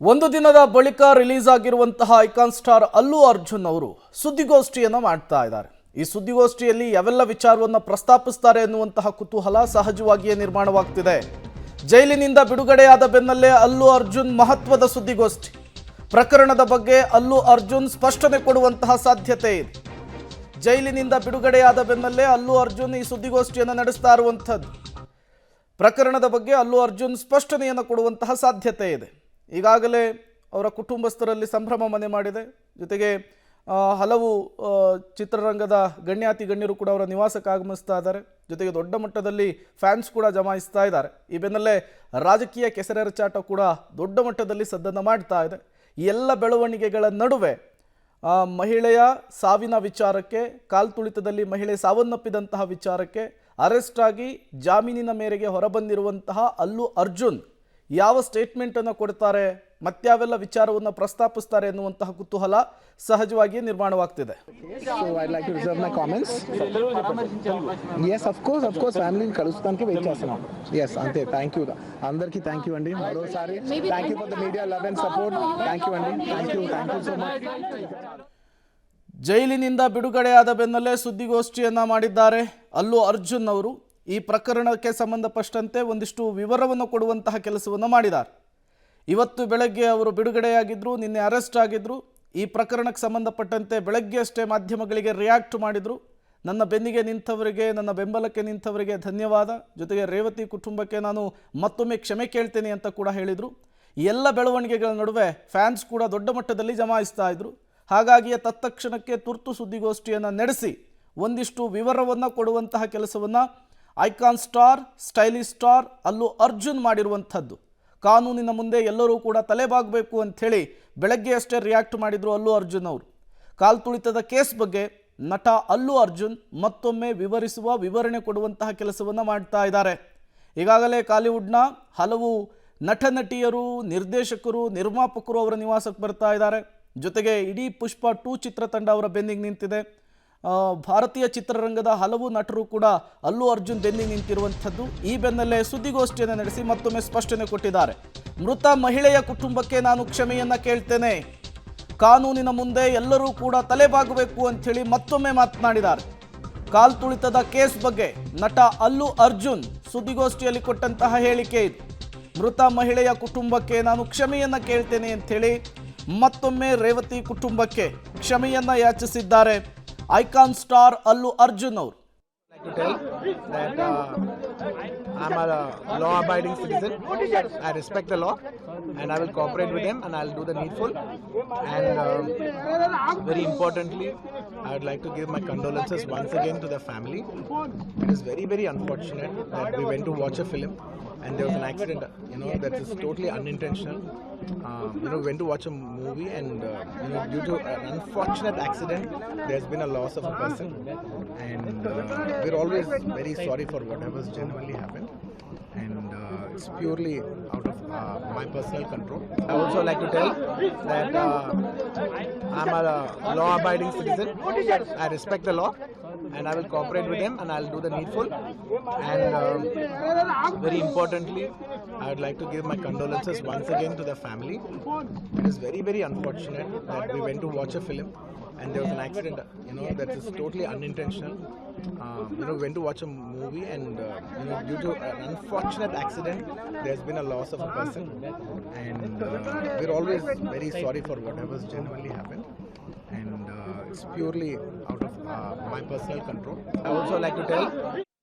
ಒಂದು ದಿನದ ಬಳಿಕ ರಿಲೀಸ್ ಆಗಿರುವಂತಹ ಐಕಾನ್ ಸ್ಟಾರ್ ಅಲ್ಲು ಅರ್ಜುನ್ ಅವರು ಸುದ್ದಿಗೋಷ್ಠಿಯನ್ನು ಮಾಡ್ತಾ ಇದ್ದಾರೆ. ಈ ಸುದ್ದಿಗೋಷ್ಠಿಯಲ್ಲಿ ಯಾವೆಲ್ಲ ವಿಚಾರವನ್ನು ಪ್ರಸ್ತಾಪಿಸುತ್ತಾರೆ ಎನ್ನುವಂತಹ ಕುತೂಹಲ ಸಹಜವಾಗಿಯೇ ನಿರ್ಮಾಣವಾಗ್ತಿದೆ. ಜೈಲಿನಿಂದ ಬಿಡುಗಡೆಯಾದ ಬೆನ್ನಲ್ಲೇ ಅಲ್ಲು ಅರ್ಜುನ್ ಮಹತ್ವದ ಸುದ್ದಿಗೋಷ್ಠಿ. ಪ್ರಕರಣದ ಬಗ್ಗೆ ಅಲ್ಲು ಅರ್ಜುನ್ ಸ್ಪಷ್ಟನೆ ಕೊಡುವಂತಹ ಸಾಧ್ಯತೆ ಇದೆ. ಜೈಲಿನಿಂದ ಬಿಡುಗಡೆಯಾದ ಬೆನ್ನಲ್ಲೇ ಅಲ್ಲು ಅರ್ಜುನ್ ಈ ಸುದ್ದಿಗೋಷ್ಠಿಯನ್ನು ನಡೆಸ್ತಾ ಇರುವಂಥದ್ದು. ಪ್ರಕರಣದ ಬಗ್ಗೆ ಅಲ್ಲು ಅರ್ಜುನ್ ಸ್ಪಷ್ಟನೆಯನ್ನು ಕೊಡುವಂತಹ ಸಾಧ್ಯತೆ ಇದೆ. ಈಗಾಗಲೇ ಅವರ ಕುಟುಂಬಸ್ಥರಲ್ಲಿ ಸಂಭ್ರಮ ಮನೆ ಮಾಡಿದೆ. ಜೊತೆಗೆ ಹಲವು ಚಿತ್ರರಂಗದ ಗಣ್ಯಾತಿ ಗಣ್ಯರು ಕೂಡ ಅವರ ನಿವಾಸಕ್ಕೆ ಆಗಮಿಸ್ತಾ ಇದ್ದಾರೆ. ಜೊತೆಗೆ ದೊಡ್ಡ ಮಟ್ಟದಲ್ಲಿ ಫ್ಯಾನ್ಸ್ ಕೂಡ ಜಮಾಯಿಸ್ತಾ ಇದ್ದಾರೆ. ಈ ಬೆನ್ನಲ್ಲೇ ರಾಜಕೀಯ ಕೆಸರೆರಚಾಟ ಕೂಡ ದೊಡ್ಡ ಮಟ್ಟದಲ್ಲಿ ಸದ್ದನ್ನು ಮಾಡ್ತಾ ಇದೆ. ಈ ಎಲ್ಲ ಬೆಳವಣಿಗೆಗಳ ನಡುವೆ ಮಹಿಳೆಯ ಸಾವಿನ ವಿಚಾರಕ್ಕೆ, ಕಾಲ್ತುಳಿತದಲ್ಲಿ ಮಹಿಳೆ ಸಾವನ್ನಪ್ಪಿದಂತಹ ವಿಚಾರಕ್ಕೆ ಅರೆಸ್ಟ್ ಆಗಿ ಜಾಮೀನಿನ ಮೇರೆಗೆ ಹೊರಬಂದಿರುವಂತಹ ಅಲ್ಲು ಅರ್ಜುನ್ ಯಾವ ಸ್ಟೇಟ್ಮೆಂಟನ್ನು ಕೊಡ್ತಾರೆ, ಮತ್ಯಾವೆಲ್ಲ ವಿಚಾರವನ್ನು ಪ್ರಸ್ತಾಪಿಸ್ತಾರೆ ಎನ್ನುವಂತಹ ಕುತೂಹಲ ಸಹಜವಾಗಿಯೇ ನಿರ್ಮಾಣವಾಗ್ತಿದೆ. So I'd like to reserve my comments. Yes, of course, family కలుస్తానికి వెయిట్ చేస్తున్నాం. Yes, అంతే. Thank you. అందరికీ థ్యాంక్ యూ అండి. మరోసారి thank you for the media love and support. Thank you అండి. Thank you so much. ಜೈಲಿನಿಂದ ಬಿಡುಗಡೆಯಾದ ಬೆನ್ನಲ್ಲೇ ಸುದ್ದಿಗೋಷ್ಠಿಯನ್ನು ಮಾಡಿದ್ದಾರೆ ಅಲ್ಲು ಅರ್ಜುನ್ ಅವರು. ಈ ಪ್ರಕರಣಕ್ಕೆ ಸಂಬಂಧಪಟ್ಟಂತೆ ಒಂದಿಷ್ಟು ವಿವರವನ್ನು ಕೊಡುವಂತಹ ಕೆಲಸವನ್ನು ಮಾಡಿದ್ದಾರೆ. ಇವತ್ತು ಬೆಳಗ್ಗೆ ಅವರು ಬಿಡುಗಡೆಯಾಗಿದ್ದರು, ನಿನ್ನೆ ಅರೆಸ್ಟ್ ಆಗಿದ್ದರು. ಈ ಪ್ರಕರಣಕ್ಕೆ ಸಂಬಂಧಪಟ್ಟಂತೆ ಬೆಳಗ್ಗೆ ಅಷ್ಟೇ ಮಾಧ್ಯಮಗಳಿಗೆ ರಿಯಾಕ್ಟ್ ಮಾಡಿದರು. ನನ್ನ ಬೆನ್ನಿಗೆ ನಿಂತವರಿಗೆ, ನನ್ನ ಬೆಂಬಲಕ್ಕೆ ನಿಂತವರಿಗೆ ಧನ್ಯವಾದ, ಜೊತೆಗೆ ರೇವತಿ ಕುಟುಂಬಕ್ಕೆ ನಾನು ಮತ್ತೊಮ್ಮೆ ಕ್ಷಮೆ ಕೇಳ್ತೇನೆ ಅಂತ ಕೂಡ ಹೇಳಿದರು. ಈ ಎಲ್ಲ ಬೆಳವಣಿಗೆಗಳ ನಡುವೆ ಫ್ಯಾನ್ಸ್ ಕೂಡ ದೊಡ್ಡ ಮಟ್ಟದಲ್ಲಿ ಜಮಾಯಿಸ್ತಾ ಇದ್ರು. ಹಾಗಾಗಿಯೇ ತತ್ಕ್ಷಣಕ್ಕೆ ತುರ್ತು ಸುದ್ದಿಗೋಷ್ಠಿಯನ್ನು ನಡೆಸಿ ಒಂದಿಷ್ಟು ವಿವರವನ್ನು ಕೊಡುವಂತಹ ಕೆಲಸವನ್ನು icon star, stylish star Allu Arjun ಮಾಡಿರುವಂಥದ್ದು. ಕಾನೂನಿನ ಮುಂದೆ ಎಲ್ಲರೂ ಕೂಡ ತಲೆಬಾಗಬೇಕು ಅಂಥೇಳಿ ಬೆಳಗ್ಗೆ ಅಷ್ಟೇ ರಿಯಾಕ್ಟ್ ಮಾಡಿದರು ಅಲ್ಲು ಅರ್ಜುನ್ ಅವರು. ಕಾಲ್ತುಳಿತದ ಕೇಸ್ ಬಗ್ಗೆ ನಟ ಅಲ್ಲು ಅರ್ಜುನ್ ಮತ್ತೊಮ್ಮೆ ವಿವರಣೆ ಕೊಡುವಂತಹ ಕೆಲಸವನ್ನು ಮಾಡ್ತಾ ಇದ್ದಾರೆ. ಈಗಾಗಲೇ ಕಾಲಿವುಡ್ನ ಹಲವು ನಟ ನಟಿಯರು, ನಿರ್ದೇಶಕರು, ನಿರ್ಮಾಪಕರು ಅವರ ನಿವಾಸಕ್ಕೆ ಬರ್ತಾ ಇದ್ದಾರೆ. ಜೊತೆಗೆ ಇಡೀ ಪುಷ್ಪ 2 ಚಿತ್ರತಂಡ ಅವರ ಬೆನ್ನಿಗೆ ನಿಂತಿದೆ. ಭಾರತೀಯ ಚಿತ್ರರಂಗದ ಹಲವು ನಟರು ಕೂಡ ಅಲ್ಲು ಅರ್ಜುನ್ ಬೆನ್ನಿಗೆ ನಿಂತಿರುವಂಥದ್ದು. ಈ ಬೆನ್ನಲ್ಲೇ ಸುದ್ದಿಗೋಷ್ಠಿಯನ್ನು ನಡೆಸಿ ಮತ್ತೊಮ್ಮೆ ಸ್ಪಷ್ಟನೆ ಕೊಟ್ಟಿದ್ದಾರೆ. ಮೃತ ಮಹಿಳೆಯ ಕುಟುಂಬಕ್ಕೆ ನಾನು ಕ್ಷಮೆಯನ್ನು ಕೇಳ್ತೇನೆ, ಕಾನೂನಿನ ಮುಂದೆ ಎಲ್ಲರೂ ಕೂಡ ತಲೆಬಾಗಬೇಕು ಅಂಥೇಳಿ ಮತ್ತೊಮ್ಮೆ ಮಾತನಾಡಿದ್ದಾರೆ. ಕಾಲ್ತುಳಿತದ ಕೇಸ್ ಬಗ್ಗೆ ನಟ ಅಲ್ಲು ಅರ್ಜುನ್ ಸುದ್ದಿಗೋಷ್ಠಿಯಲ್ಲಿ ಕೊಟ್ಟಂತಹ ಹೇಳಿಕೆ ಇದು. ಮೃತ ಮಹಿಳೆಯ ಕುಟುಂಬಕ್ಕೆ ನಾನು ಕ್ಷಮೆಯನ್ನು ಕೇಳ್ತೇನೆ ಅಂಥೇಳಿ ಮತ್ತೊಮ್ಮೆ ರೇವತಿ ಕುಟುಂಬಕ್ಕೆ ಕ್ಷಮೆಯನ್ನು ಯಾಚಿಸಿದ್ದಾರೆ ಐಕಾನ್ ಸ್ಟಾರ್ ಅಲ್ಲು ಅರ್ಜುನ್ ಅವರು. To tell that I'm a law-abiding citizen. I respect the law, and I will cooperate with them, and I'll do the needful. And very importantly, I would like to give my condolences once again to the family. It is very, very unfortunate that we went to watch a film and there was an accident. That is totally unintentional. We went to watch a movie and due to an unfortunate accident, there's been a loss of a person, and we're always very sorry for whatever's genuinely happened, and it's purely out of my personal control. I would also like to tell that I'm a law-abiding citizen. I respect the law, and I will cooperate with them, and I'll do the needful. And very importantly, I would like to give my condolences once again to the family. It is very, very unfortunate that we went to watch a film and there was an accident. That is totally unintentional. We went to watch a movie and due to an unfortunate accident, there's been a loss of a person, and we're always very sorry for whatever's genuinely happened, and it's purely out of my personal control. I would also like to tell